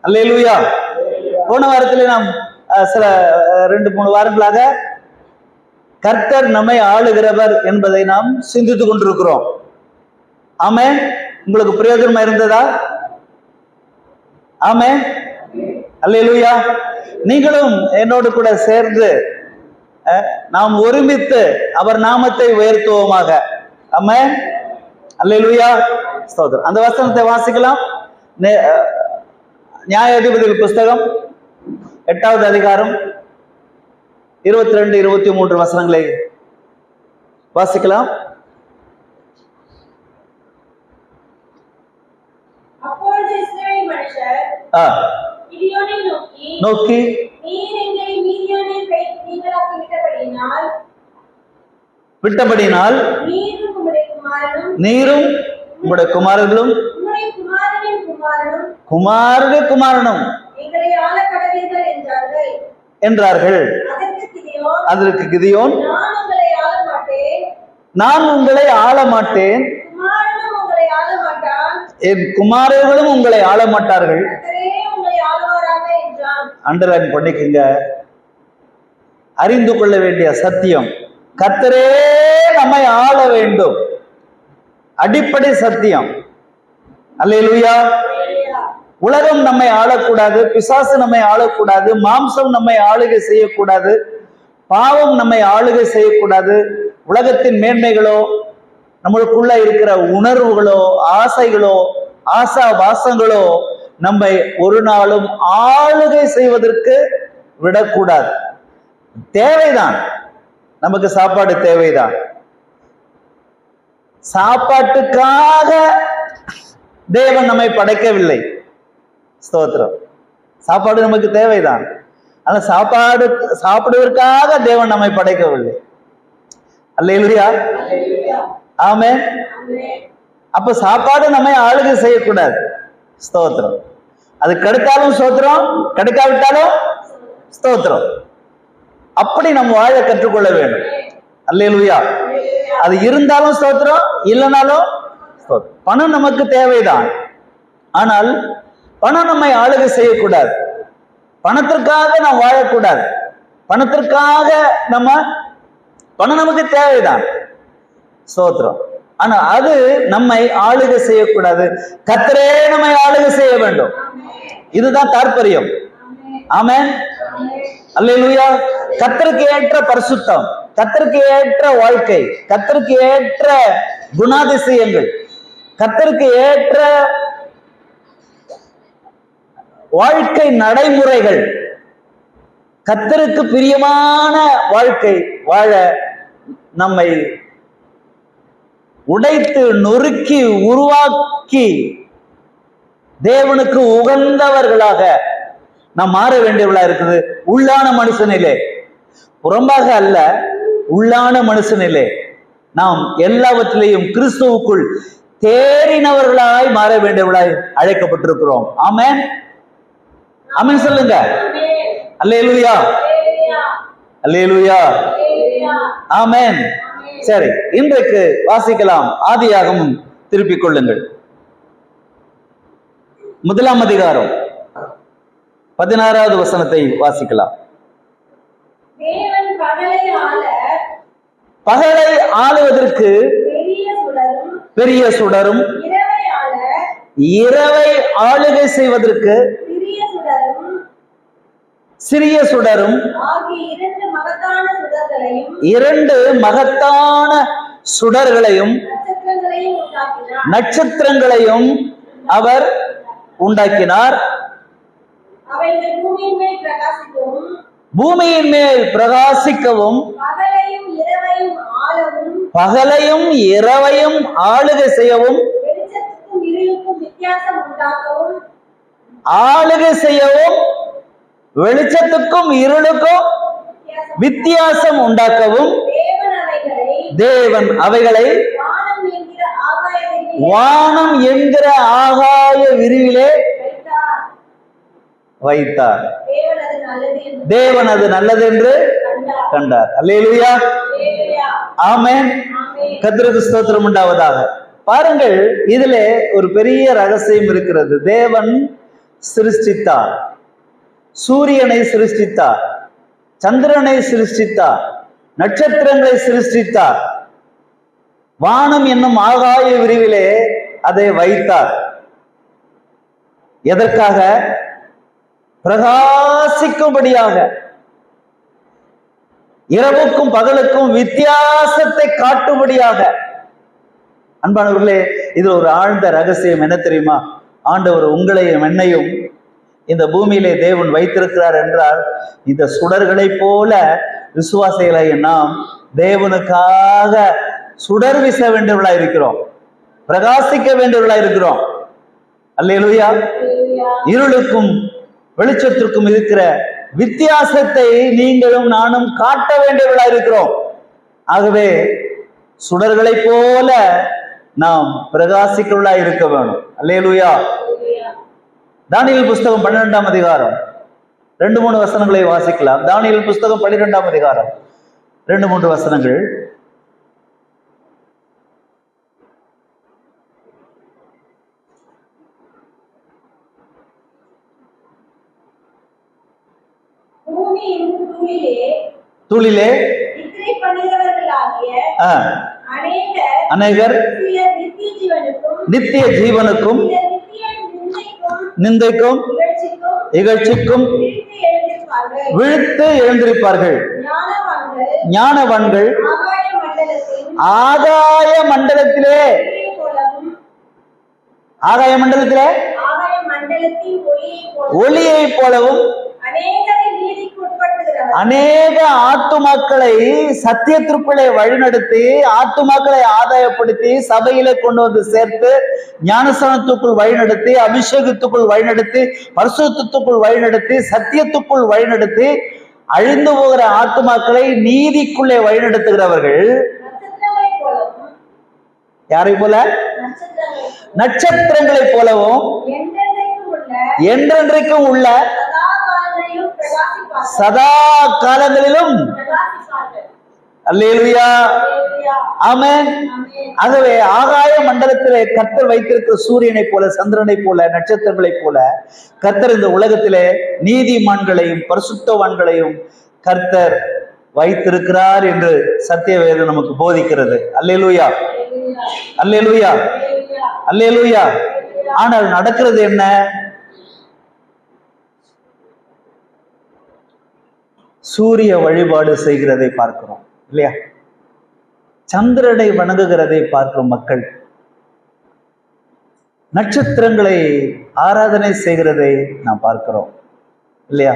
அல்லேலூயா. போன வாரத்தில் நாம் சில 2-3 வாரங்களாக கர்த்தர் நம்மை ஆளுகிறவர் என்பதை நாம் சிந்தித்துக் கொண்டிருக்கிறோம். ஆமென். உங்களுக்கு பிரயோஜனமா இருந்ததா? ஆமென். அல்லேலூயா. நீங்களும் என்னோடு கூட சேர்ந்து நாம் ஒருமித்து அவர் நாமத்தை உயர்த்துவோமாக. ஆமென். அல்லேலூயா. ஸ்தோத்திரம். அந்த வசனத்தை வாசிக்கலாம். நியாயாதிபதிகள் புஸ்தகம் 8வது அதிகாரம் 22-23 வசனங்களை வாசிக்கலாம். நோக்கி விட்டபடினால் நீரும் உம்முடைய குமாரர்களும் குமாரனும் என்றார்கள். அதற்கு கிதியோன், நான் உங்களை ஆள மாட்டேன், என் குமாரர்களும் உங்களை ஆள மாட்டார்கள். அண்டர்லைன் பண்ணிக்கங்க. அறிந்து கொள்ள வேண்டிய சத்தியம், கர்த்தரே நம்மை ஆள வேண்டும். அடிப்படை சத்தியம். அல்லேலூயா. உலகம் நம்மை ஆளக்கூடாது, பிசாசு நம்மை ஆளக்கூடாது, மாம்சம் நம்மை ஆளுகை செய்யக்கூடாது, பாவம் நம்மை ஆளுகை செய்யக்கூடாது. உலகத்தின் மேன்மைகளோ, நம்மளுக்குள்ள இருக்கிற உணர்வுகளோ, ஆசைகளோ, ஆசா வாசங்களோ நம்மை ஒரு நாளும் ஆளுகை செய்வதற்கு விடக்கூடாது. தேவைதான், நமக்கு சாப்பாடு தேவைதான். சாப்பாட்டுக்காக தேவன் நம்மை படைக்கவில்லை. ஸ்தோத்திரம். சாப்பாடு நமக்கு தேவைதான், ஆனா சாப்பிடுவதற்காக தேவன் நம்மை படைக்கவில்லை. அல்லேலூயா. ஆமென். அப்ப சாப்பாடு நம்மை ஆளுகை செய்யக்கூடாது. ஸ்தோத்திரம். அது கிடைத்தாலும் ஸ்தோத்திரம், கிடைக்காவிட்டாலும் ஸ்தோத்திரம். அப்படி நம்ம வாழ கற்றுக்கொள்ள வேண்டும். அல்லேலூயா. அது இருந்தாலும் ஸ்தோத்திரம், இல்லைனாலும் ஸ்தோத்திரம். பணம் நமக்கு தேவைதான், ஆனால் பணம் நம்மை ஆளுகை செய்யக்கூடாது. பணத்திற்காக நாம் வாழக்கூடாது. பணத்திற்காக பணம் நமக்கு தேவைதான், ஸ்தோத்திரம். ஆனா அது நம்மை ஆளுகை செய்யக்கூடாது. கர்த்தரே நம்மை ஆளுகை செய்ய வேண்டும். இதுதான் தாற்பயம். ஆமென். அல்லேலூயா. கர்த்தருக்கு ஏற்ற பரிசுத்தம், கர்த்தருக்கு ஏற்ற வாழ்க்கை, கர்த்தருக்கு ஏற்ற குணாதிசயங்கள், கர்த்தருக்கு ஏற்ற வாழ்க்கை நடைமுறைகள், கர்த்தருக்கு பிரியமான வாழ்க்கை வாழ நம்மை உடைத்து நொறுக்கி உருவாக்கி தேவனுக்கு உகந்தவர்களாக நாம் மாற வேண்டியவர்களா இருக்குது. உள்ளான மனுஷனிலே, புறம்பாக அல்ல, உள்ளான மனுஷனிலே நாம் எல்லாவற்றிலையும் கிறிஸ்துவுக்குள் தேறினவர்களாய் மாற வேண்டியவர்களாய் அழைக்கப்பட்டிருக்கிறோம். ஆமென். ஆமென் சொல்லுங்க. அல்லேலூயா. அல்லேலூயா. ஆமென். சரி, இன்றைக்கு வாசிக்கலாம். ஆதியாகமம் திருப்பிக் கொள்ளுங்கள். 1ஆம் அதிகாரம் 16வது வசனத்தை வாசிக்கலாம். பகலை ஆளுவதற்கு பெரிய சுடரும், இரவை ஆளுகை செய்வதற்கு சிறிய சுடரும், 2 மகத்தான சுடர்களையும் நட்சத்திரங்களையும் அவர் உண்டாக்கினார். பூமியின் மேல் பிரகாசிக்கவும் பகலையும் இரவையும் ஆளுகை செய்யவும், ஆளுகை செய்யவும், வெளிச்சத்துக்கும் இருளுக்கும் வித்தியாசம் உண்டாக்கவும் தேவன் அவைகளை வானம் என்கிற ஆகாய விரிவிலே வைத்தார். தேவன் அது நல்லது என்று கண்டார். அல்லேலூயா. ஆமென். கர்த்தருக்கு ஸ்தோத்திரம் உண்டாவதாக. பாருங்கள், இதிலே ஒரு பெரிய ரகசியம் இருக்கிறது. தேவன் சிருஷ்டித்தார், சூரியனை சிருஷ்டித்தார், சந்திரனை சிருஷ்டித்தார், நட்சத்திரங்களை சிருஷ்டித்தார், வானம் என்னும் ஆகாய விரிவிலே அதை வைத்தார். எதற்காக? பிரகாசிக்கும்படியாக, இரவுக்கும் பகலுக்கும் வித்தியாசத்தை காட்டும்படியாக. அன்பானவர்களே, இதுல ஒரு ஆழ்ந்த ரகசியம் என்ன தெரியுமா? ஆண்டவர் உங்களையும் என்னையும் இந்த பூமியிலே தேவன் வைத்திருக்கிறார் என்றால், இந்த சுடர்களை போல விசுவாசிகளை நாம் தேவனுக்காக சுடர் வீச வேண்டியவர்களா இருக்கிறோம், பிரகாசிக்க வேண்டியவர்களா இருக்கிறோம். அல்லேலூயா. இருளுக்கும் வெளிச்சத்திற்கும் இருக்கிற வித்தியாசத்தை நீங்களும் நானும் காட்ட வேண்டியவர்களா இருக்கிறோம். ஆகவே சுடர்களை போல நாம் பிரகாசிக்கிறவர்களா இருக்க வேணும். அல்லேலூயா. தானியேல் புஸ்தகம் 12ஆம் அதிகாரம் 2-3 வசனங்களை வாசிக்கலாம். தானியேல் புஸ்தகம் 12ஆம் அதிகாரம் 2-3 வசனங்கள். தூளிலே அநேகர் நித்திய ஜீவனுக்கும் நிந்தைக்கும் இகழ்ச்சிக்கும் விழுத்து எழுந்திருப்பார்கள். ஞானவான்கள் ஆகாய மண்டலத்திலே ஒளியை போலவும் அநேக ஆத்துமாக்களை சத்தியத்திற்குள்ளே வழிநடத்தி, ஆத்துமாக்களை ஆதாயப்படுத்தி, சபையிலே கொண்டு வந்து சேர்த்து, ஞானஸ்நானத்துக்குள் வழிநடத்தி, அபிஷேகத்துக்குள் வழிநடத்தி, பரிசுத்தத்துக்குள் வழிநடத்தி, சத்தியத்துக்குள் வழிநடத்தி, அழிந்து போகிற ஆத்துமாக்களை நீதிக்குள்ளே வழிநடத்துகிறவர்கள் யாரை போல? நட்சத்திரங்களை போலவும் என்றென்றைக்கும் உள்ள சதா காலங்களிலும். அல்லேலூயா. ஆமென். ஆகவே ஆகாய மண்டலத்திலே கர்த்தர் வைத்திருக்கிற சூரியனை போல, சந்திரனை போல, நட்சத்திரங்களை போல கர்த்தர் இந்த உலகத்திலே நீதிமான்களையும் பரிசுத்தவான்களையும் கர்த்தர் வைத்திருக்கிறார் என்று சத்திய வேதம் நமக்கு போதிக்கிறது. அல்லேலூயா, அல்லேலூயா, அல்லேலூயா. ஆனால் நடக்கிறது என்ன? சூரிய வழிபாடு செய்கிறதை பார்க்கிறோம் இல்லையா? சந்திரனை வணங்குகிறதை பார்க்கிறோம் மக்கள். நட்சத்திரங்களை ஆராதனை செய்கிறதை நாம் பார்க்கிறோம் இல்லையா?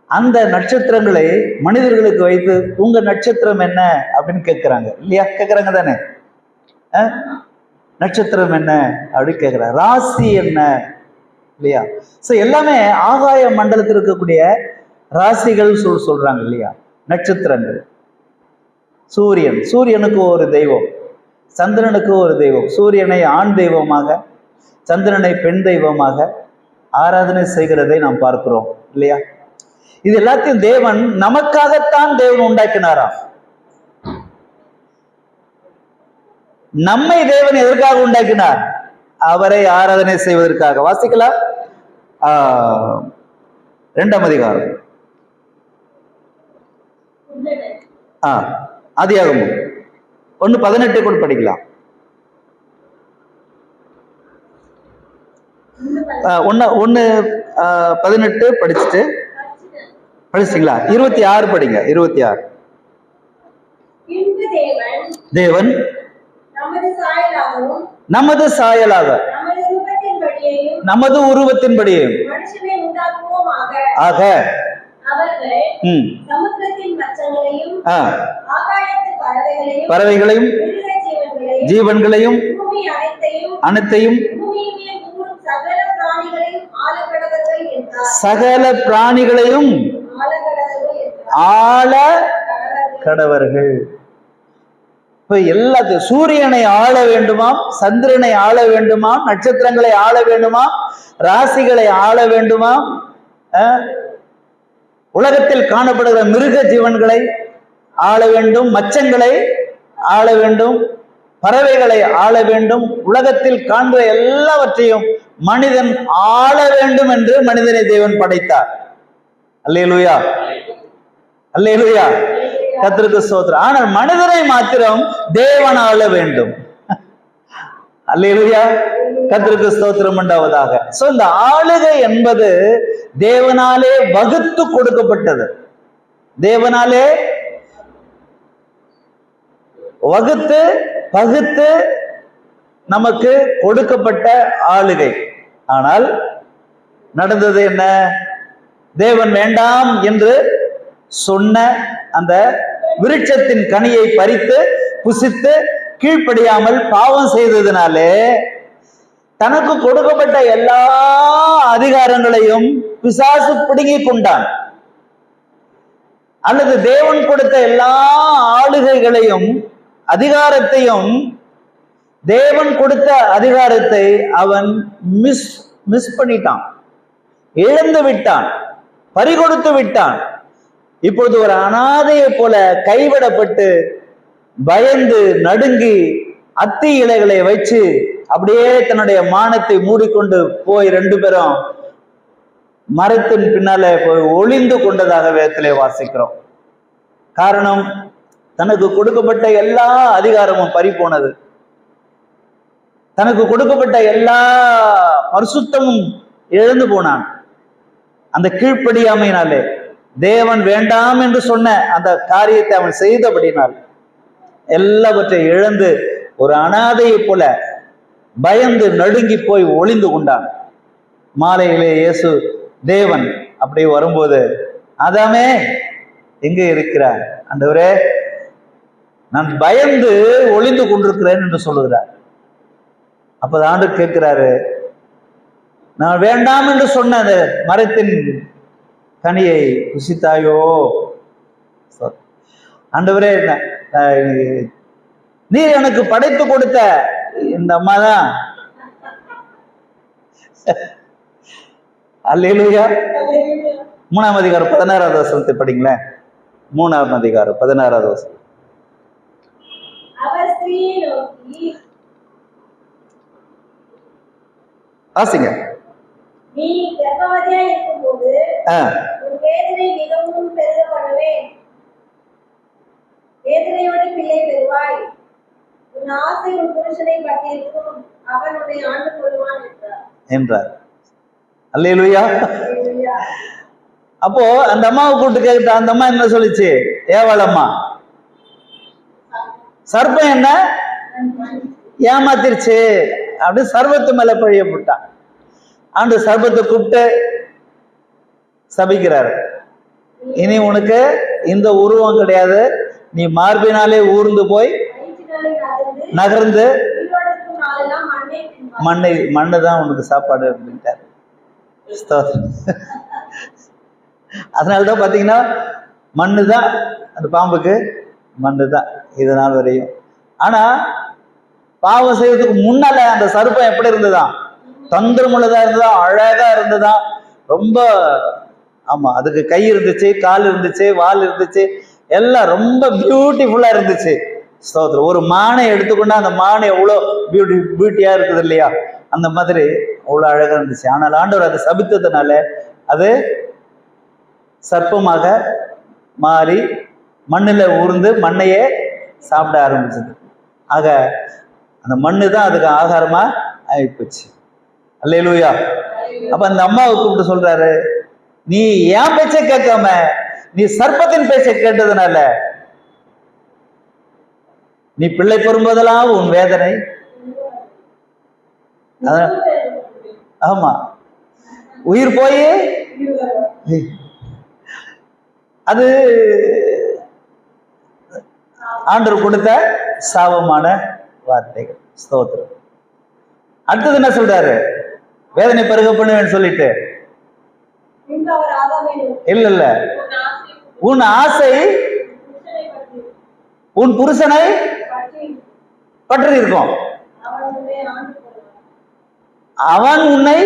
அந்த நட்சத்திரங்களை மனிதர்களுக்கு வைத்து உங்க நட்சத்திரம் என்ன அப்படின்னு கேட்கிறாங்க இல்லையா? கேட்கிறாங்க தானே? நட்சத்திரம் என்ன அப்படின்னு கேட்கிறாங்க. ராசி என்ன இல்லையா? சோ எல்லாமே ஆகாய மண்டலத்தில் இருக்கக்கூடிய ராசிகள் சொல்றாங்க இல்லையா? நட்சத்திரங்கள். சூரியன், சூரியனுக்கு ஒரு தெய்வம், சந்திரனுக்கு ஒரு தெய்வம். சூரியனை ஆண் தெய்வமாக, சந்திரனை பெண் தெய்வமாக ஆராதனை செய்கிறதை நாம் பார்க்கிறோம் இல்லையா? இது எல்லாத்தையும் தேவன் நமக்காகத்தான் தேவன் உண்டாக்கினாராம். நம்மை தேவன் எதற்காக உண்டாக்கினார்? அவரை ஆராதனை செய்வதற்காக. வாசிக்கலாம் 2ஆம் அதிகாரம் ஆதியாகமம் 1:18 கூட படிக்கலாம். 1:18 படிச்சிட்டீங்களா? 26 படிங்க. 26. தேவன் நமது சாயலாக நமது உருவத்தின்படியும் ஆக பறவைகளையும் ஜீவன்களையும் அனைத்தையும் சகல பிராணிகளையும் ஆள கடவர்கள். இப்ப எல்லாத்தையும் சூரியனை ஆள வேண்டுமாம், சந்திரனை ஆள வேண்டுமாம், நட்சத்திரங்களை ஆள வேண்டுமாம், ராசிகளை ஆள வேண்டுமாம், உலகத்தில் காணப்படுகிற மிருக ஜீவன்களை ஆள வேண்டும், மச்சங்களை ஆள வேண்டும், பறவைகளை ஆள வேண்டும், உலகத்தில் காண்கிற எல்லாவற்றையும் மனிதன் ஆள வேண்டும் என்று மனிதனை தேவன் படைத்தார். அல்லேலூயா, அல்லேலூயா, கர்த்தருக்கு ஸ்தோத்திரம். ஆனால் மனிதனை மாத்திரம் தேவன் ஆள வேண்டும். அல்லேலூயா, கர்த்தருக்கு ஸ்தோத்திரம் உண்டாவதாக. சோ இந்த ஆளுகை என்பது தேவனாலே வகுத்து கொடுக்கப்பட்டது. தேவனாலே வகுத்து பகுத்து நமக்கு கொடுக்கப்பட்ட ஆளுகை. ஆனால் நடந்தது என்ன? தேவன் வேண்டாம் என்று சொன்ன அந்த விருட்சத்தின் கனியை பறித்து புசித்து கீழ்ப்படியாமல் பாவம் செய்ததினாலே தனக்கு கொடுக்கப்பட்ட எல்லா அதிகாரங்களையும் பிசாசு பிடுங்கி கொண்டான். அல்லது தேவன் கொடுத்த எல்லா ஆளுகைகளையும் அதிகாரத்தையும், தேவன் கொடுத்த அதிகாரத்தை அவன் மிஸ் பண்ணிட்டான், இழந்து விட்டான், பறிகொடுத்து விட்டான். இப்பொழுது ஒரு அனாதையை போல கைவிடப்பட்டு பயந்து நடுங்கி அத்தி இலைகளை வச்சு அப்படியே தன்னுடைய மானத்தை மூடிக்கொண்டு போய் 2 பேரும் மரத்தின் பின்னால போய் ஒளிந்து கொண்டதாக வேதத்திலே வாசிக்கிறோம். காரணம், தனக்கு கொடுக்கப்பட்ட எல்லா அதிகாரமும் பறி போனது. தனக்கு கொடுக்கப்பட்ட எல்லா பரிசுத்தமும் இழந்து போனான். அந்த கீழ்ப்படியாமையினாலே, தேவன் வேண்டாம் என்று சொன்ன அந்த காரியத்தை அவன் செய்தபடினால் எல்லாவற்றை இழந்து ஒரு அனாதையை போல பயந்து நடுங்கி போய் ஒளிந்து கொண்டான். மாலையிலே இயேசு தேவன் அப்படி வரும்போது, ஆதாமே எங்கே இருக்கிறார் ஆண்டவரே, நான் பயந்து ஒளிந்து கொண்டிருக்கிறேன் என்று சொல்லுகிறார். அப்ப ஆண்டவர் கேட்கிறாரு, நான் வேண்டாம் என்று சொன்ன அந்த மரத்தின் கனியை புசித்தாயோ? ஆண்டவரே, நீ எனக்கு படைத்து கொடுத்த இந்த அம்மா தான். அல்லேலூயா. 3ஆம் அதிகாரம் 16வது வசனத்தை படிங்களேன். 3ஆம் அதிகாரம் 16வது வசனம். வாசிங்க. நீ கர்ப்பவதியாய் இருக்கும்போது உன் வேதனை மிகவும் பெருக பண்ணுவேன். வேதனையோடு பிள்ளை பெறுவாய். உன் ஆசை உன் புருஷனை பற்றியிருக்கும், அவன் உன்னை ஆண்டு கொள்வான் என்றார். அல்லேலூயா. அப்போ அந்த அம்மாவை கூப்பிட்டு கேட்டா, அந்த அம்மா என்ன சொல்லிச்சு? ஏவாள் அம்மா, சர்ப்பம் என்ன ஏமாத்திருச்சு அப்படி சர்வத்து மேல பழிய போட்டான். ஆண்டு சர்பத்தை கூப்பிட்டு சபிக்கிறாரு, இனி உனக்கு இந்த உருவம் கிடையாது, நீ மார்பினாலே ஊர்ந்து போய் நகர்ந்து மண்ணு தான் உனக்கு சாப்பாடு அப்படின்ட்டாரு. அதனாலதான் பாத்தீங்கன்னா மண்ணு தான் அந்த பாம்புக்கு, மண்ணு தான் இது நாள் வரையும். ஆனா பாவம் செய்யறதுக்கு முன்னால அந்த சர்ப்பம் எப்படி இருந்ததான்? தந்திரமுள்ளதா இருந்ததா, அழகா இருந்ததா, ரொம்ப. ஆமா, அதுக்கு கை இருந்துச்சு, கால் இருந்துச்சு, வால் இருந்துச்சு, எல்லாம் ரொம்ப பியூட்டிஃபுல்லா இருந்துச்சு. ஸ்தோத்திரம். ஒரு மானை எடுத்துக்கொண்டா அந்த மானை எவ்வளோ பியூட்டியா இருக்குது இல்லையா? அந்த மாதிரி அவ்வளோ அழகா இருந்துச்சு. ஆனால் ஆண்டவர் அதை சபித்ததுனால அது சர்ப்பமாக மாறி மண்ணில் ஊர்ந்து மண்ணையே சாப்பிட ஆரம்பிச்சது. ஆக அந்த மண்ணு தான் அதுக்கு ஆகாரமா ஆயிப்போச்சு. அல்லேலூயா. அப்ப அந்த அம்மாவை கூப்பிட்டு சொல்றாரு, நீ ஏன் பேச்சை கேட்காம நீ சர்ப்பத்தின் பேச்சை கேட்டதுனால நீ பிள்ளை பெறும்போதெல்லாம் உன் வேதனை. ஆமா, உயிர் போய் அது ஆண்டவர் கொடுத்த சாபமான வார்த்தைகள். ஸ்தோத்திரம். அடுத்தது என்ன சொல்றாரு? வேதனை பெருக பண்ணுவேன்னு சொல்லிட்டு இல்ல இல்ல, உன் ஆசை உன் புருஷனை பற்றி இருக்கும், அவன் உன்னை.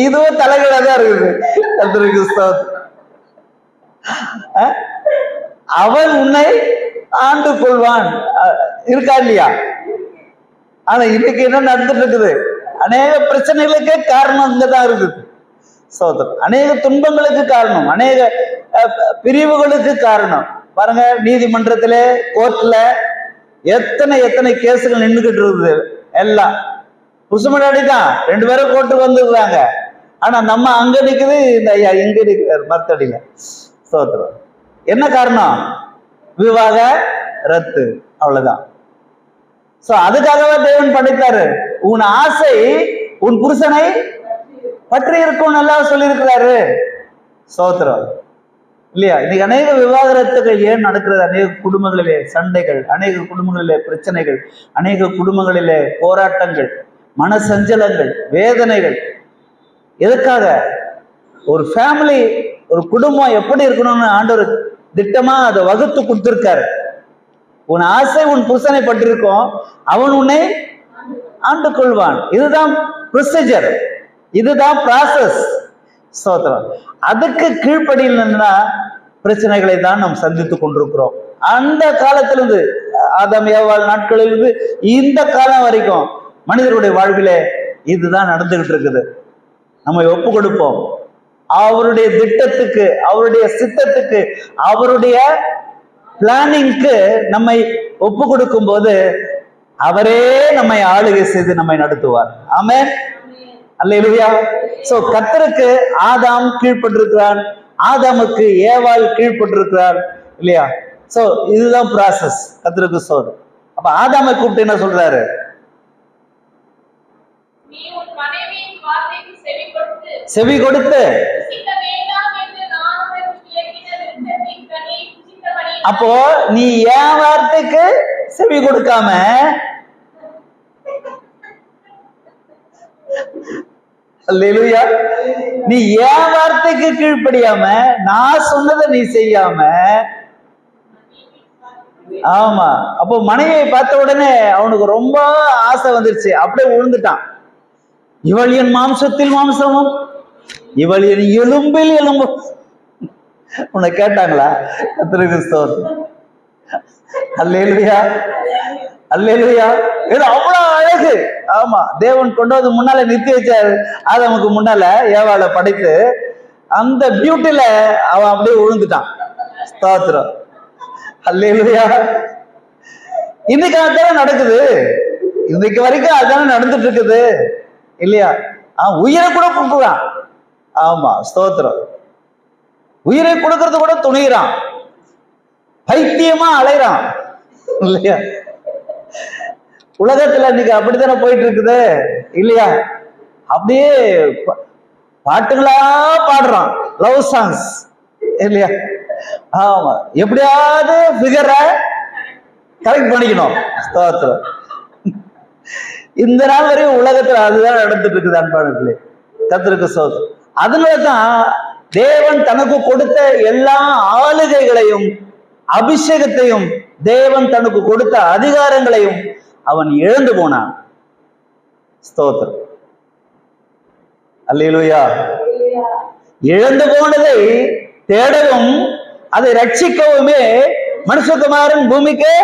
இதுவும் தலைகளாதான் இருக்குது. அவன் உன்னை ஆண்டு கொள்வான் இருக்கா இல்லையா? ஆனா இன்னைக்கு என்ன நடந்துட்டு இருக்குது? அநேக பிரச்சனைகளுக்கு காரணம் இங்கதான் இருக்குது. சோதரம் அநேக துன்பங்களுக்கு காரணம், அநேக பிரிவுகளுக்கு காரணம். பாருங்க, நீதிமன்றத்திலே கோர்ட்ல எத்தனை எத்தனை கேஸுகள் நின்றுகிட்டு இருக்குது. எல்லாம் புருஷமடாடி தான், 2 பேரும் கோர்ட்டுக்கு வந்துடுறாங்க. ஆனா நம்ம அங்க நிக்குது, இந்த ஐயா எங்க நிற்கிறார் மரத்தடியில. சோதரம் என்ன காரணம்? விவாக ரத்து, அவ்வளவுதான். சோ அதுக்காகவே தேவன் படைத்தாரு. உன் ஆசை உன் புருஷனை பற்றி இருக்கும் நல்லா சொல்லி இருக்கிறாரு. சோத்திரம் இல்லையா? இன்னைக்கு அநேக விவாகரத்துகள் ஏன் நடக்கிறது? அநேக குடும்பங்களிலே சண்டைகள், அநேக குடும்பங்களிலே பிரச்சனைகள், அநேக குடும்பங்களிலே போராட்டங்கள், மனசஞ்சலங்கள், வேதனைகள். எதுக்காக? ஒரு ஃபேமிலி, ஒரு குடும்பம் எப்படி இருக்கணும்னு ஆண்டவர் திட்டமா அதை வகுத்து கொடுத்திருக்காரு. உன் ஆசை உன் புருஷனை பற்றிருக்கும், அவன் உன்னை ஆண்டு கொள்வான். இதுதான் ப்ரொசீஜர், இதுதான் ப்ராசஸ். சோதரம் அதுக்கு கீழ்ப்படியில்னா பிரச்சனைகளை தான் நாம் சந்தித்துக் கொண்டிருக்கிறோம். அந்த காலத்திலிருந்து, ஆதாம் ஏவாள் நாட்களிலிருந்து இந்த காலம் வரைக்கும் மனிதருடைய வாழ்விலே இதுதான் நடந்துகிட்டு இருக்குது. நம்ம ஒப்பு கொடுப்போம் அவருடைய திட்டத்துக்கு, அவருடைய சித்தத்துக்கு, அவருடைய பிளானிங்க்கு நம்மை ஒப்பு கொடுக்கும் போது அவரே நம்மை ஆளுகை செய்து நம்மை நடத்துவார். ஆமென், அல்லேலூயா. சோ கர்த்தருக்கு ஆதாம் கீழ்ப்பட்டிருக்கிறான், ஆதாமுக்கு ஏவாள் கீழ்ப்பட்டிருக்கிறார், இல்லையா? சோ இதுதான் ப்ராசஸ் கர்த்தருக்கு. சோதம் அப்ப ஆதாமை கூப்பிட்டு என்ன சொல்றாரு? செவி கொடுத்து. அப்போ நீ என் வார்த்தைக்கு செவி கொடுக்காம அல்லேலூயா, நீ என் வார்த்தைக்கு கீழ்ப்படியாம, நான் சொன்னதை நீ செய்யாம. ஆமா, அப்போ மனைவியை பார்த்த உடனே அவனுக்கு ரொம்ப ஆசை வந்துருச்சு, அப்படியே விழுந்துட்டான். இவள் என் மாம்சத்தில் மாம்சமும், இவள் என் எலும்பில் எலும்பும். உன்னை கேட்டாங்களா? கர்த்தருக்கு ஸ்தோத்திரம். அல்லேலூயா, அல்லேலூயா. இது அவ்வளவு அழகு. ஆமா, தேவன் கொண்டு வந்து முன்னால நிறுத்தி வச்சாரு. ஆதாமுக்கு முன்னால ஏவாளை படைத்து அந்த பியூட்டில அவன் அப்படியே விழுந்துட்டான். ஸ்தோத்திரம், அல்லேலூயா. இன்னைக்கு அதானே நடக்குது, இன்னைக்கு வரைக்கும் அதானே நடந்துட்டு இருக்குது, இல்லையா? உயிரை கூட கொடுக்குறான். ஆமா, ஸ்தோத்திரம். உயிரை கொடுக்கறது கூட துணிகிறான், பைத்தியமா அலைறான், இல்லையா? உலகத்துல இன்னைக்கு அப்படித்தானே போயிட்டு இருக்குது, இல்லையா? அப்படியே பாட்டுகளா பாடுறான், லவ் சாங்ஸ், இல்லையா? ஆமா, எப்படியாவது ஃபிகரை கரெக்ட் பண்ணிக்கணும். ஸ்தோத்திரம். இந்த நாள் வரையும் உலகத்துல அதுதான் நடந்துட்டு இருக்குது அன்பானவர்களே. கர்த்தருக்கு ஸ்தோத்திரம். அதனாலதான் தேவன் தனக்கு கொடுத்த எல்லா ஆளுகைகளையும், அபிஷேகத்தையும், தேவன் தனக்கு கொடுத்த அதிகாரங்களையும் அவன் இழந்து போனான். ஸ்தோத்திரம், அல்லேலூயா. இழந்து போனதை தேடவும் அதை ரட்சிக்கவுமே மனுஷகுமாரன் பூமிக்கு.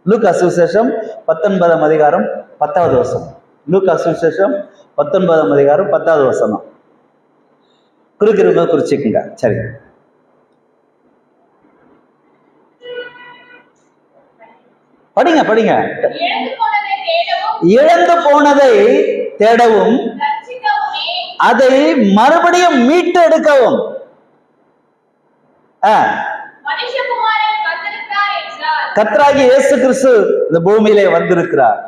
லூக்கா சுவிசேஷம் 19ஆம் அதிகாரம் 10வது வசனம். லூக்கா சுவிசேஷம் 19ஆம் அதிகாரம் 10வது வசனம். குறிக்கிறவங்க குறிச்சுக்குங்க. சரி, படிங்க படிங்க. இழந்து போனதை தேடவும் அதை மறுபடியும் மீட்டு எடுக்கவும். கர்த்தராகிய இயேசு கிறிஸ்து இந்த பூமியிலே வந்திருக்கிறார்.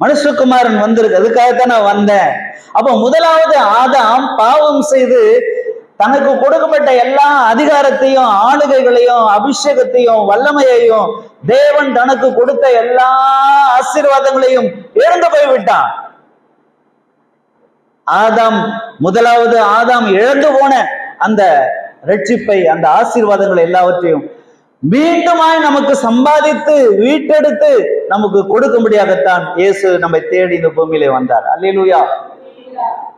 மனுஷகுமாரன் வந்திருக்கு, அதுக்காகத்தான் நான் வந்தேன். அப்ப முதலாவது ஆதாம் பாவம் செய்து தனக்கு கொடுக்கப்பட்ட எல்லா அதிகாரத்தையும், ஆளுகைகளையும், அபிஷேகத்தையும், வல்லமையையும், தேவன் தனக்கு கொடுத்த எல்லா ஆசீர்வாதங்களையும் இழந்து போய்விட்டான். ஆதாம், முதலாவது ஆதாம் இழந்து போன அந்த ரட்சிப்பை, அந்த ஆசீர்வாதங்களை எல்லாவற்றையும் மீண்டுமாய் நமக்கு சம்பாதித்து வீட்டெடுத்து நமக்கு கொடுக்கும்படியாகத்தான் இயேசு நம்மை தேடி இந்த பூமியிலே வந்தார். அல்லேலூயா,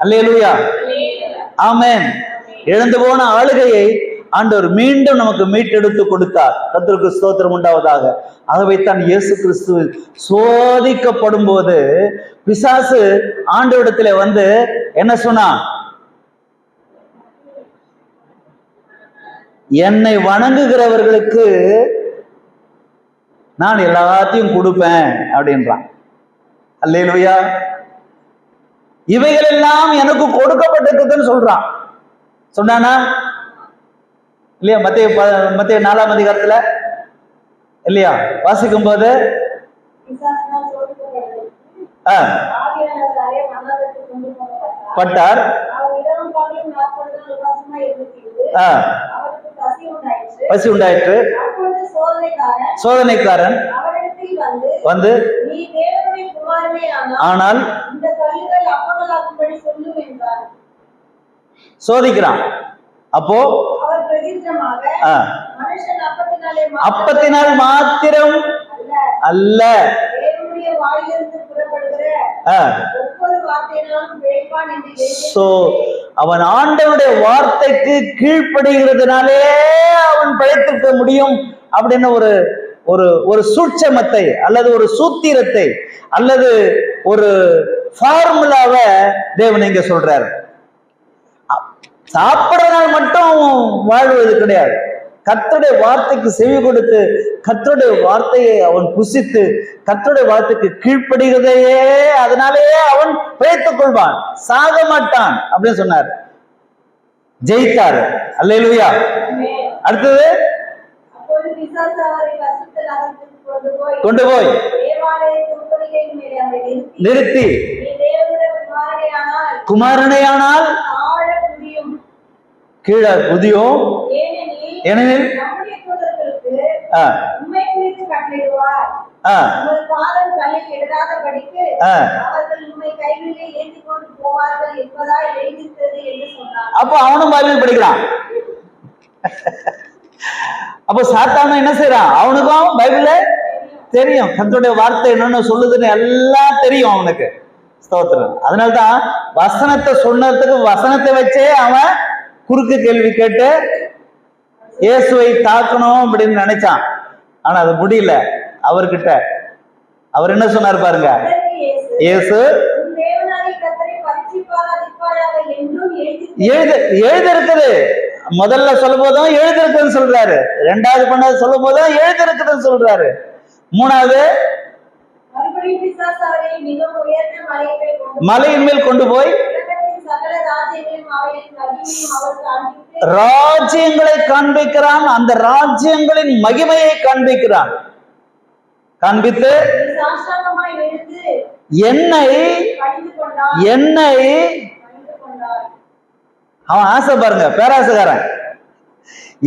அல்லேலூயா, ஆமென். இழந்து போன ஆளுகையை, ஆண்டவர் மீண்டும் நமக்கு மீட்டெடுத்து கொடுத்தார். கர்த்தருக்கு ஸ்தோத்திரம் உண்டாவதாக. ஆகவே தான் இயேசு கிறிஸ்து சோதிக்கப்படும் போது பிசாசு ஆண்டவரிடத்துல வந்து என்ன சொன்னான்? என்னை வணங்குகிறவர்களுக்கு நான் எல்லாத்தையும் கொடுப்பேன் அப்படின்றான். அல்லேலூயா. இவைகள் எல்லாம் எனக்கு கொடுக்கப்பட்டிருக்குதுன்னு சொல்றான். சொன்னானா இல்லையா? மத்தேயு 4ஆம் அதிகாரத்துல இல்லையா வாசிக்கும் போது பட்டார். பசி உண்டாயிற்று. சோதனைக்காரன் வந்து ஆனால் சோதிக்கிறான். அப்போ அப்பத்தினால் மாத்திரம் அல்ல, அவன் ஆண்டவனுடைய வார்த்தைக்கு கீழ்ப்படுகிறதுனாலே அவன் பிழைத்திருக்க முடியும் அப்படின்னு ஒரு ஒரு ஒரு சூட்சமத்தை அல்லது ஒரு சூத்திரத்தை அல்லது ஒரு ஃபார்முலாவை தேவன் இங்க சொல்றாரு. சாப்பிடுறதுனால மட்டும் வாழ்வது கிடையாது. கர்த்தருடைய வார்த்தைக்கு செவி கொடுத்து கர்த்தருடைய வார்த்தையை அவன் புசித்து கர்த்தருடைய வார்த்தைக்கு கீழ்ப்படுகிறதையே அதனாலேயே அவன் பிழைத்துக் கொள்வான், சாக மாட்டான் அப்படின்னு சொன்னார். ஜெயித்தார். அல்லேலூயா. அடுத்தது கொண்டு போய் நிறுத்தி குமாரனையானால் கீழே குதியும், ஏனெனில் அப்போ அவனும் பைபிள் படிக்கிறான். அப்போ சாத்தானும் என்ன செய்யறான்? அவனுக்கும் பைபிள்ல தெரியும், கர்த்தருடைய வார்த்தை என்னன்னு சொல்லுதுன்னு எல்லாம் தெரியும் அவனுக்கு. ஸ்தோத்திரம். அதனால்தான் வசனத்தை சொன்னதுக்கு வசனத்தை வச்சே அவன் குறுக்கு கேள்வி கேட்டு இயேசுவை தாக்கணும் அப்படின்னு நினைச்சான். ஆனா அது முடியல அவர்கிட்ட. அவர் என்ன சொன்னார் பாருங்க, இயேசு எழுதிருக்குது. முதல்ல சொல்லும் போதும் எழுதிருக்குன்னு சொல்றாரு, ரெண்டாவது பண்ண சொல்லும் போதும் எழுதிருக்குதுன்னு சொல்றாரு, மூணாவது மலையின் மேல் கொண்டு போய் ராஜ்யங்களை காண்பிக்கிறான். அந்த ராஜ்யங்களின் மகிமையை காண்பிக்கிறான். காண்பித்து என்னை அவன் ஆசை பாருங்க, பேராசைக்காரன்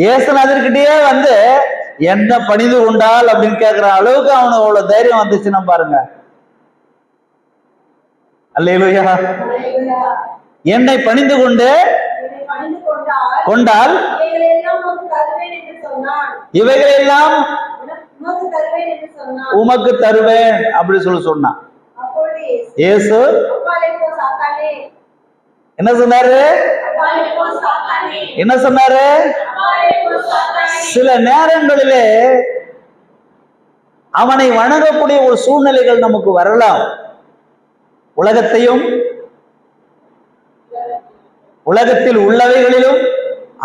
இயேசுநாதர்கிட்டயே வந்து என்ன பணிந்து கொண்டால் அப்படின்னு கேட்கிற அளவுக்கு அவனுக்கு அவ்வளவு தைரியம் வந்துச்சுன்னா பாருங்க. அல்லேலூயா. என்னை பணிந்து கொண்டால் இவைகளெல்லாம் உமக்கு தருவேன் அப்படி சொன்னான். இயேசு என்ன சொன்னாரு? என்ன சொன்னாரு? சில நேரங்களிலே அவனை வணங்கக்கூடிய ஒரு சூழ்நிலைகள் நமக்கு வரலாம். உலகத்தில் உள்ளவைகளிலும்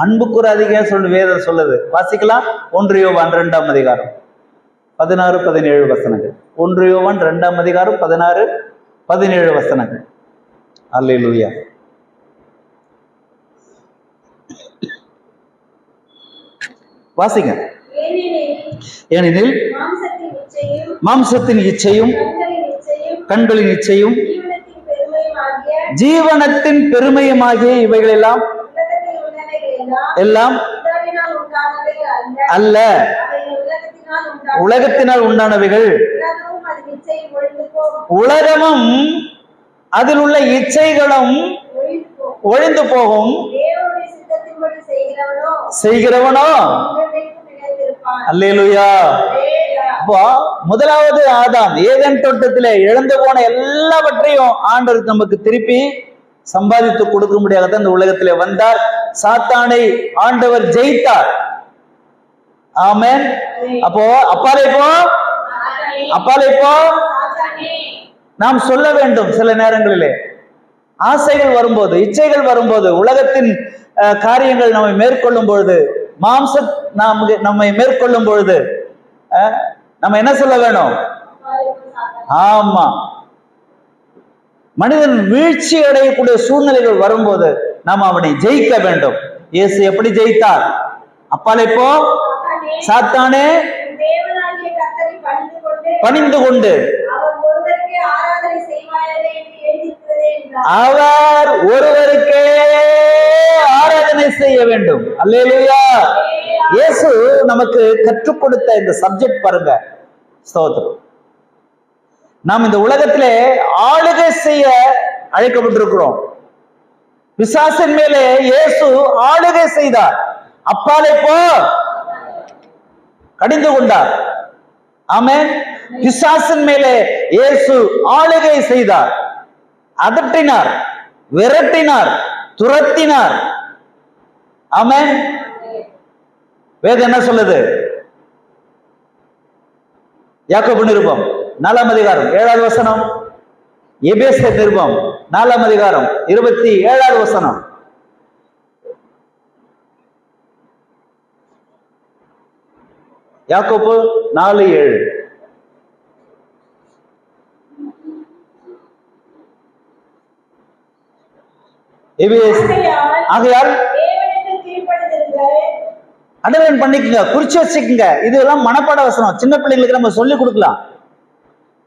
அன்புக்குற அதிகம் சொல்லு வேதம் சொல்லுது. வாசிக்கலாம். 1 யோவான் 2ஆம் அதிகாரம் 16-17 வசனங்கள். 1 யோவான் 2ஆம் அதிகாரம் 16-17 வசனங்கள். அல்லேலூயா. வாசிங்க. ஏனெனில் மாம்சத்தின் இச்சையும் கண்களின் இச்சையும் ஜீவனத்தின் பெருமையுமாகிய இவைகள் எல்லாம் அல்ல, உலகத்தினால் உண்டானவைகள். உலகமும் அதில் உள்ள இச்சைகளும் ஒழிந்து போகும், செய்கிறவனோ. அல்லேலூயா. அப்போ முதலாவது ஆதாம் ஏதேன் தோட்டத்திலே இழந்து போன எல்லாவற்றையும் ஆண்டவர் நமக்கு திருப்பி சம்பாதித்து கொடுக்கும்படியாகத்தான் இந்த உலகத்திலே வந்தார். சாத்தானை ஆண்டவர் ஜெயித்தார். ஆமென். அப்போ அப்பாலே போ நாம் சொல்ல வேண்டும். சில நேரங்களிலே ஆசைகள் வரும்போது, இச்சைகள் வரும்போது, உலகத்தின் காரியங்கள் நம்மை மேற்கொள்ளும் பொழுது, நம்மை மேற்கொள்ளும் பொழுது நம்ம என்ன சொல்ல வேணும்? ஆமா, மனிதன் வீழ்ச்சி அடையக்கூடிய சூழ்நிலைகள் வரும்போது நாம் அவனை ஜெயிக்க வேண்டும். இயேசு எப்படி ஜெயித்தார்? அப்பாலே போ சாத்தானே பணிந்து கொண்டு அவர் ஒருவருக்கே ஆராதனை செய்ய வேண்டும். அல்லேலூயா. இயேசு நமக்கு கற்றுக் கொடுத்த இந்த சப்ஜெக்ட் பாருங்க. ஸ்தோத்திரம். நாம் இந்த உலகத்திலே ஆளுகை செய்ய அழைக்கப்பட்டிருக்கிறோம். பிசாசின் மேலே இயேசு ஆளுகை செய்தார். அப்பாலே போ கடிந்து கொண்டார். ஆமென். பிசாசின் மேலே இயேசு ஆளுகை செய்தார். அதட்டினார், விரட்டினார், துரத்தினார். ஆமென். வேதம் என்ன சொல்லுது? யாக்கோபு நிருபம் 4ஆம் அதிகாரம் 7வது வசனம், எபேசியர் நிருபம் 4ஆம் அதிகாரம் 27வது வசனம். யாக்கோபு 4:7. ஆகையால் அண்டர்லைன் பண்ணிக்கங்க, குறிச்சு வச்சுக்கங்க. இதெல்லாம் மனப்பாட வசனம். சின்ன பிள்ளைங்களுக்கு நம்ம சொல்லி கொடுக்கலாம்.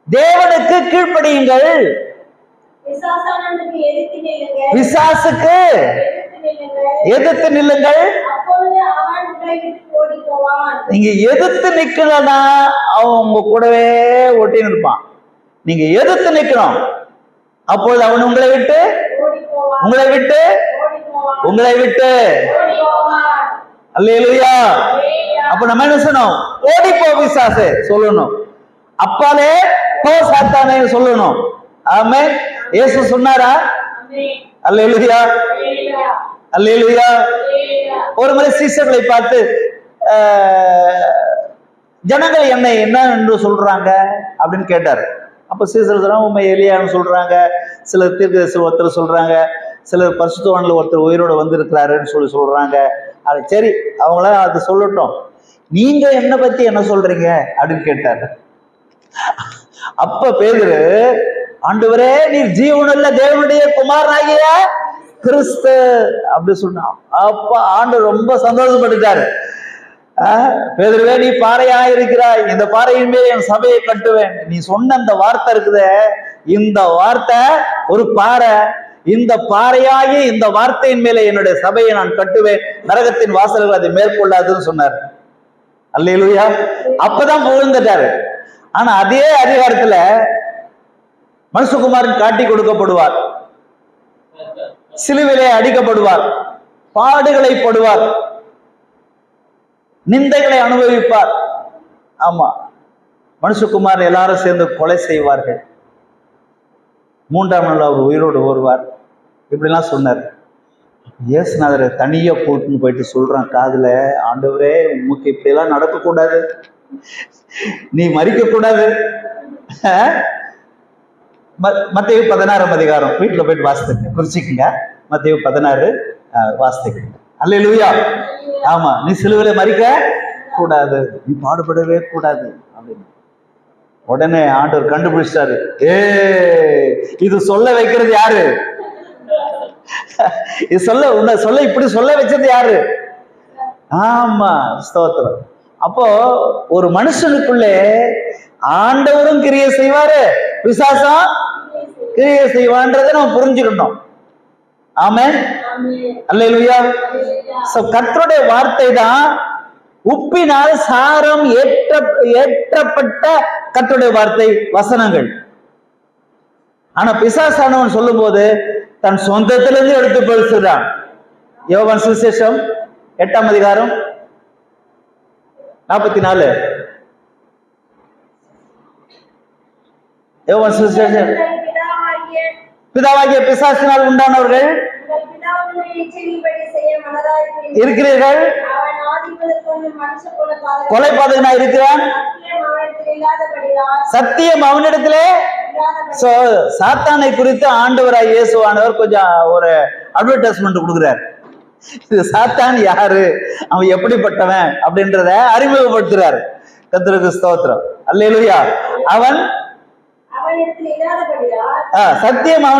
தேவனுக்கு கீழ்ப்படியுங்கள், பிசாசுக்கு எதிர்த்து நில்லுங்கள். நீங்க எதிர்த்து நிக்கலன்னா அவன் உங்க கூடவே ஒட்டி நிற்பான். நீங்க எதிர்த்து நிக்கணும், அப்பொழுது அவன் உங்களை விட்டு அல்லேலூயா. அப்ப நம்ம என்ன சொல்லணும்? ஓடி போ பிசாசே சொல்லணும். அப்பாலே போ சாத்தானே சொல்லணும். ஆமென். இயேசு சொன்னாரா? அல்லேலூயா, அல்லேலூயா. ஒரு முறை சீசர்களை பார்த்து ஜனங்கள் என்னை என்ன என்று சொல்றாங்க அப்படின்னு கேட்டார். அப்ப சீசர் சொன்னா உண்மை எலியான்னு சொல்றாங்க, சிலர் தீர்க்கதரிசி ஒருத்தர் சொல்றாங்க, சிலர் பரிசுத்தவான்கள் ஒருத்தர் உயிரோட வந்திருக்கிறாருன்னு சொல்றாங்க. அது சரி, அவங்கள அது சொல்லட்டும், நீங்க என்ன பத்தி என்ன சொல்றீங்க அப்படின்னு கேட்டாரு. அப்ப பேதுரு, ஆண்டவரே நீர் ஜீவனுள்ள தேவனுடைய குமாரனாகிய கிறிஸ்து அப்படி சொன்னான். அப்ப ஆண்டவர் ரொம்ப சந்தோஷப்பட்டுட்டாரு. பேதுருவே நீ பாறையா இருக்கிறாய், இந்த பாறையின் மேல் என் சபையை கட்டுவேன். நீ சொன்ன அந்த வார்த்தை இருக்குதே, இந்த வார்த்தை ஒரு பாறை, இந்த பாறையாகி இந்த வார்த்தையின் மேலே என்னுடைய சபையை நான் கட்டுவேன், நரகத்தின் வாசல்கள் அதை மேற்கொள்ளாதுன்னு சொன்னார். அல்லேலூயா. அப்பதான் புகழ்ந்துட்டாரு. ஆனா அதே அதிகாரத்துல மனுஷகுமாரன் காட்டி கொடுக்கப்படுவார், சிலுவிலே அடிக்கப்படுவார், பாடுகளை படுவார், நிந்தைகளை அனுபவிப்பார். ஆமா, மனுஷகுமார் எல்லாரும் சேர்ந்து கொலை செய்வார்கள். 3ஆம் நாள் அவர் உயிரோடு வருவார். இப்படிலாம் சொன்னார். இயேசுநாதரை தனியா போயிட்டு சொல்றான் காதுல, ஆண்டவரே உமக்கு இப்படியெல்லாம் நடக்கக்கூடாது, நீ மறிக்க கூடாது. மத்தேயு 16ஆம் அதிகாரம் வீட்டுல போயிட்டு வாசித்துங்க, குறிச்சிக்கங்க. மத்தேயு 16 வாசித்துக்கங்க. அல்லேலூயா. ஆமா, நீ சிலுவையில மறிக்க கூடாது, நீ பாடுபடவே கூடாது அப்படின்னு உடனே ஆண்டவர் கண்டுபிடிச்சாரு. இது சொல்ல வைக்கிறது யாரு? இது சொல்ல இப்படி சொல்ல வச்சது யாரு? ஆமா, ஸ்தோத்திரம். அப்போ ஒரு மனுஷனுக்குள்ளே ஆண்டவரும் கிரியை செய்வாரு, பிசாசும் கிரியை செய்வான்றதை நம்ம புரிஞ்சுக்கணும். ஆமென். அல்லேலூயா. கர்த்தருடைய வார்த்தை தான் உப்பினால் சாரம் ஏற்றப்பட்ட கர்த்தருடைய வார்த்தை, வசனங்கள். ஆனா பிசாசானவன் சொல்லும் போது தன் சொந்தத்திலிருந்து எடுத்து பேசுகிறான். யோவான் சுவிசேஷம் 8ஆம் அதிகாரம் 44. யோவான் சுவிசேஷம் பிதாவாகிய பிசாசினால் உண்டானவர்கள் உங்கள் பிதாவினுடைய இச்சையின்படி செய்ய மனதாயிருக்கிறீர்கள். இருக்கிறீர்கள். அவன் ஆதிமுதற்கொண்டு மனுஷ கொலைபாதகனா இருக்கிறான். சத்தியம் அவனிடத்தில் இல்லாதபடியால் சத்தியம் அவனிடத்திலே. சோ சாத்தானை குறித்து ஆண்டவராய் இயேசுவானவர் கொஞ்சம் ஒரு அட்வர்டைஸ்மெண்ட் கொடுக்குறாரு. இது சாத்தான் யாரு, அவன் எப்படிப்பட்டவன் அப்படின்றத அறிமுகப்படுத்துறாரு. கர்த்தருக்கு ஸ்தோத்திரம். அல்லேலூயா. அவன் அவனிடத்தில் இல்லாதபடியால் சத்தியம்